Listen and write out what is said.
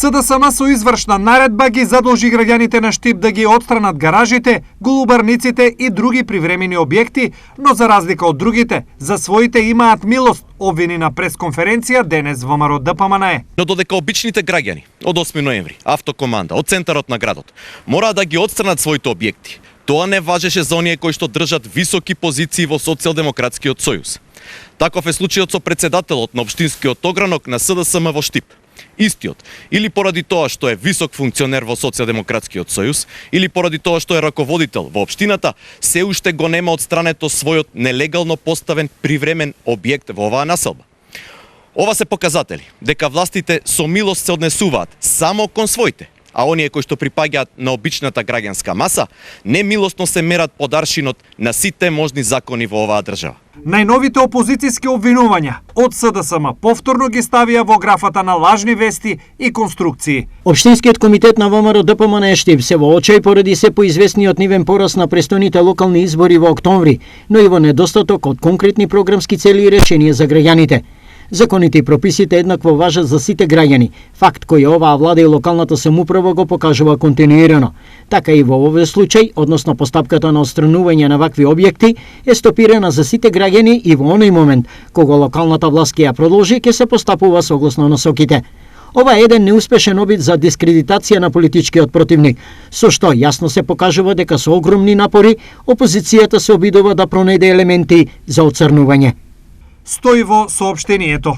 СДСМ со извршна наредба ги задолжи граѓаните на Штип да ги отстранат гаражите, голубарниците и други привремени објекти, но за разлика од другите, за своите имаат милост, обвини на пресконференција денес ВМРО ДПМНЕ. Но додека обичните граѓани од 8 ноември, автокоманда, од центарот на градот, мораат да ги отстранат своите објекти. Тоа не важеше за оние кои што држат високи позиции во Социјалдемократскиот сојуз. Таков е случајот со председателот на општинскиот огранок на СДСМ во Штип. Истиот, или поради тоа што е висок функционер во Социјалдемократскиот сојуз, или поради тоа што е раководител во општината, се уште го нема отстрането својот нелегално поставен привремен објект во оваа населба. Ова се показатели дека властите со милост се однесуваат само кон своите, а оние кои што припаѓаат на обичната граѓанска маса, немилосно се мерат под аршинот на сите можни закони во оваа држава. Најновите опозицијски обвинувања од СДСМ повторно ги ставија во графата на лажни вести и конструкции. Општинскиот комитет на ВМРО ДПМНЕ Штип се во очај поради се поизвестниот нивен пораст на престојните локални избори во октомври, но и во недостаток од конкретни програмски цели и решенија за граѓаните. Законите и прописите еднакво важат за сите граѓани, факт кој оваа влада и локалната самоуправа го покажува континуирано. Така и во овој случај, односно постапката на отстранување на вакви објекти, е стопирана за сите граѓани и во оној момент, кога локалната власт ќе ја продолжи, ќе се постапува согласно насоките. Ова е еден неуспешен обид за дискредитација на политичкиот противник, со што јасно се покажува дека со огромни напори опозицијата се обидува да пронајде елементи за отцрнување. Стои во соопштението.